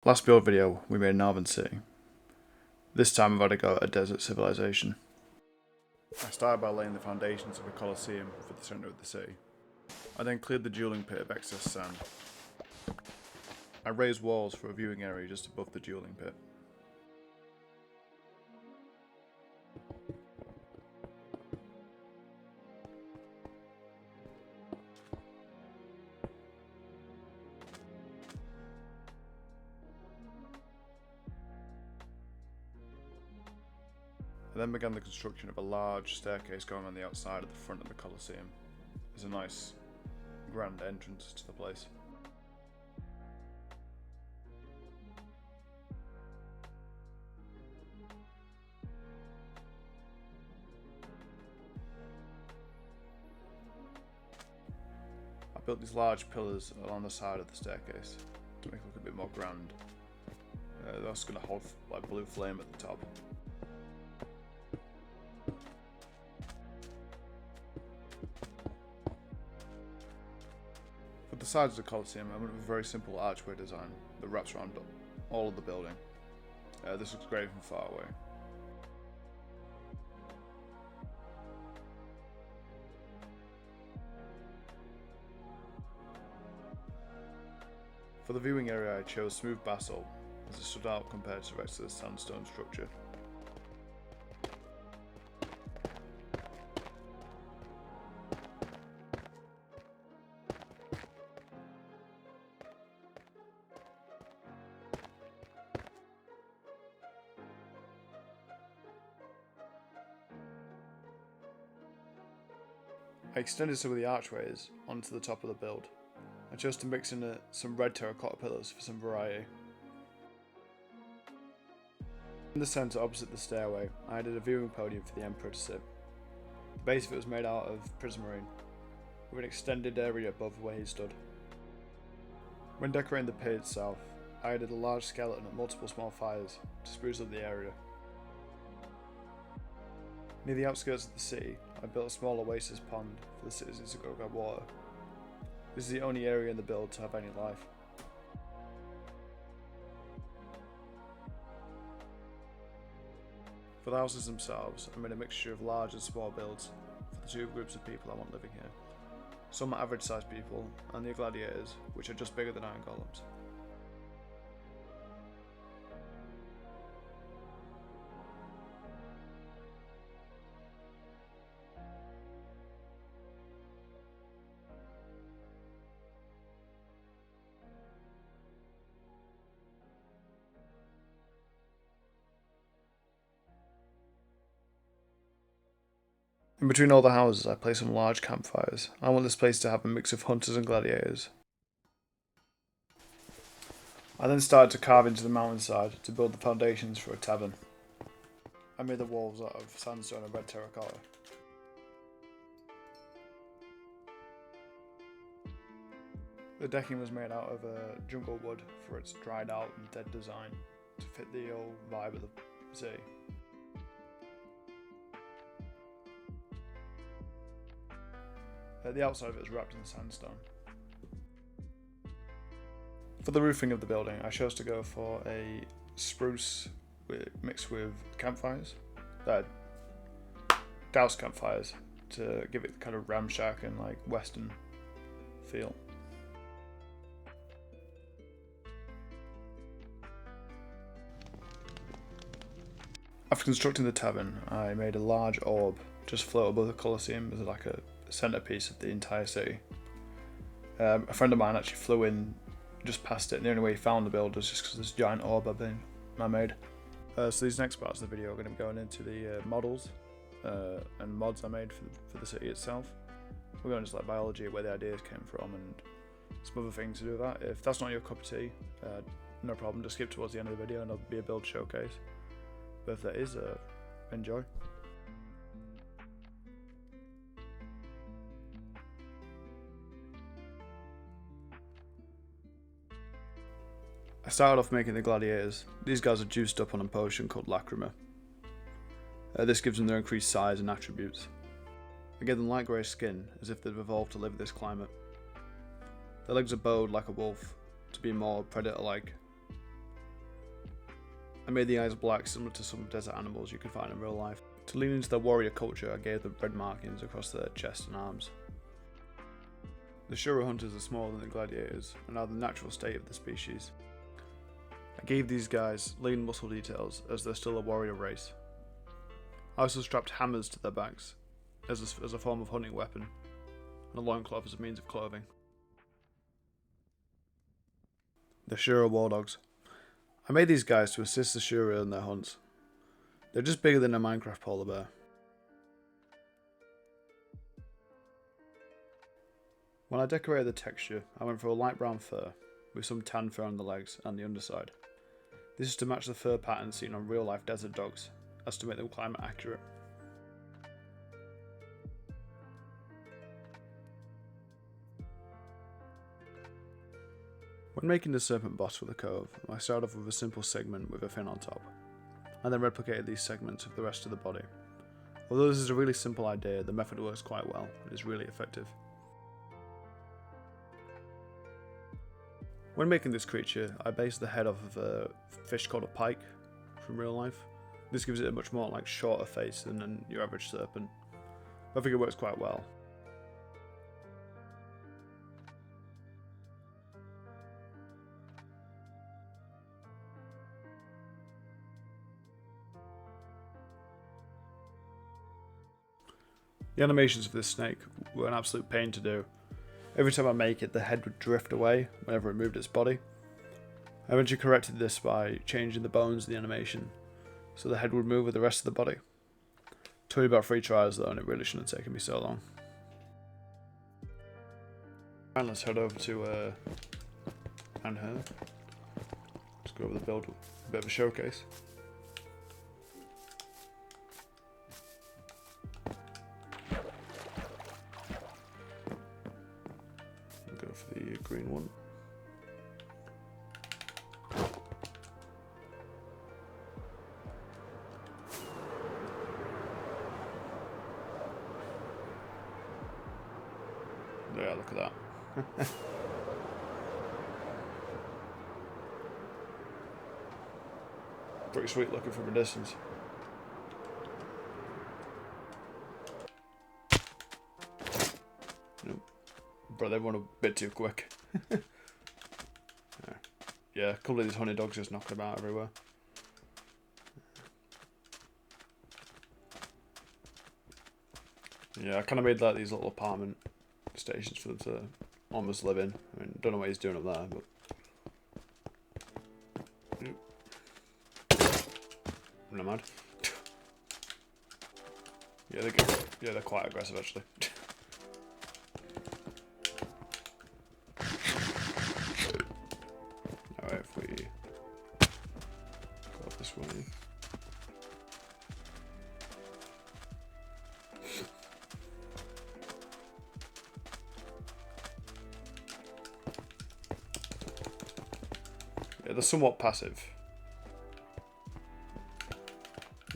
Last build video we made Northern City. This time I've had to go at a desert civilization. I started by laying the foundations of a coliseum for the centre of the city. I then cleared the dueling pit of excess sand. I raised walls for a viewing area just above the dueling pit. I then began the construction of a large staircase going on the outside of the front of the Colosseum. There's a nice, grand entrance to the place. I built these large pillars along the side of the staircase to make it look a bit more grand. They're also going to hold like blue flame at the top. For the sides of the Colosseum, I went with a very simple archway design that wraps around all of the building. This looks great from far away. For the viewing area I chose smooth basalt as it stood out compared to the rest of the sandstone structure. I extended some of the archways onto the top of the build. I chose to mix in some red terracotta pillars for some variety. In the centre opposite the stairway, I added a viewing podium for the Emperor to sit. The base of it was made out of prismarine, with an extended area above where he stood. When decorating the pit itself, I added a large skeleton and multiple small fires to spruce up the area. Near the outskirts of the city, I built a small oasis pond for the citizens to go grab water. This is the only area in the build to have any life. For the houses themselves, I made a mixture of large and small builds for the two groups of people I want living here. Some are average sized people, and the gladiators, which are just bigger than iron golems. In between all the houses I placed some large campfires. I want this place to have a mix of hunters and gladiators. I then started to carve into the mountainside to build the foundations for a tavern. I made the walls out of sandstone and red terracotta. The decking was made out of jungle wood for its dried out and dead design to fit the old vibe of the city. The outside of it is wrapped in sandstone. For the roofing of the building, I chose to go for a spruce mixed with campfires, douse campfires, to give it the kind of ramshack and like western feel. After constructing the tavern, I made a large orb just float above the Colosseum as like a centerpiece of the entire city. A friend of mine actually flew in just past it, and the only way he found the build was just because this giant orb I made. So these next parts of the video are going to be going into the models and mods I made for the city itself. We're going into like biology, where the ideas came from, and some other things to do with that. If that's not your cup of tea, no problem, just skip towards the end of the video and it'll be a build showcase. But if that is, enjoy. I started off making the gladiators. These guys are juiced up on a potion called Lacrima. This gives them their increased size and attributes. I gave them light grey skin, as if they'd evolved to live in this climate. Their legs are bowed like a wolf, to be more predator-like. I made the eyes black, similar to some desert animals you can find in real life. To lean into their warrior culture, I gave them red markings across their chest and arms. The Shura hunters are smaller than the gladiators, and are the natural state of the species. I gave these guys lean muscle details, as they're still a warrior race. I also strapped hammers to their backs, as a form of hunting weapon, and a loincloth as a means of clothing. The Shura war dogs. I made these guys to assist the Shura in their hunts. They're just bigger than a Minecraft polar bear. When I decorated the texture, I went for a light brown fur, with some tan fur on the legs and the underside. This is to match the fur pattern seen on real life desert dogs, as to make them climate accurate. When making the serpent boss for the cove, I started off with a simple segment with a fin on top, and then replicated these segments with the rest of the body. Although this is a really simple idea, the method works quite well and is really effective. When making this creature, I based the head off of a fish called a pike from real life. This gives it a much more shorter face than your average serpent. I think it works quite well. The animations for this snake were an absolute pain to do. Every time I make it, the head would drift away whenever it moved its body. I eventually corrected this by changing the bones of the animation, so the head would move with the rest of the body. It took me about 3 tries though, and it really shouldn't have taken me so long. And let's head over to and her. Let's go over the build, a bit of a showcase. Go for the green one. Yeah, look at that. Pretty sweet looking from a distance. Nope. Bro, they went a bit too quick. Yeah, a couple of these honey dogs just knocking about everywhere. Yeah, I kind of made like these little apartment stations for them to almost live in. I mean, don't know what he's doing up there, but never mind. Yeah, they're quite aggressive actually. Alright, if we go up this way. Yeah, they're somewhat passive.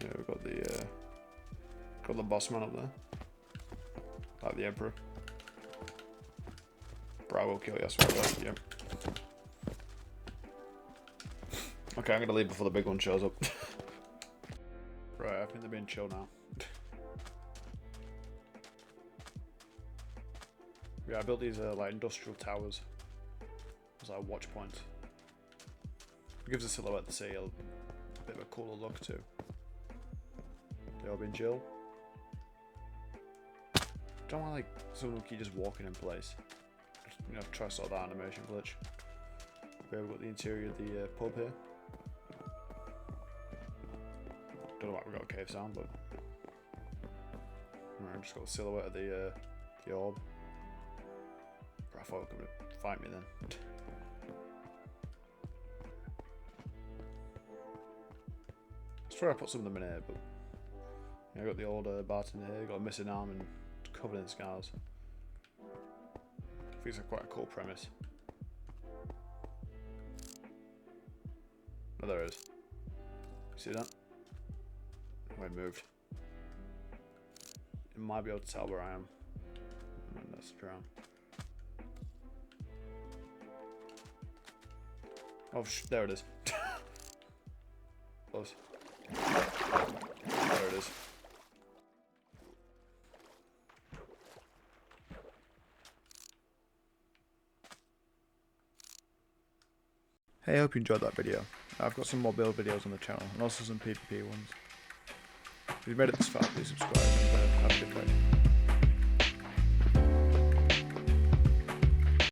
Yeah, we've got the boss man up there. Like the Emperor. Bravo kill, yes, right, yep. Okay, I'm gonna leave before the big one shows up. Right, I think they're being chill now. Yeah, I built these like industrial towers as like watch points. It gives the silhouette the sea a bit of a cooler look too. They all been chill. Don't want like someone who keep just walking in place. Just, you know, try to sort that animation glitch. We've got the interior of the pub here. Don't know why we got a cave sound, but alright, just got the silhouette of the orb. I thought it was gonna fight me then. I swear I put some of them in here, but yeah, I got the old bartender here, got a missing arm and covered in scars. I think it's quite a cool premise. Oh, there it is. See that? Oh, I moved. You might be able to tell where I am. That's the drown. Oh, there it is. Close. There it is. Hey, I hope you enjoyed that video. I've got some more build videos on the channel, and also some PvP ones. If you've made it this far, please subscribe and have a good day.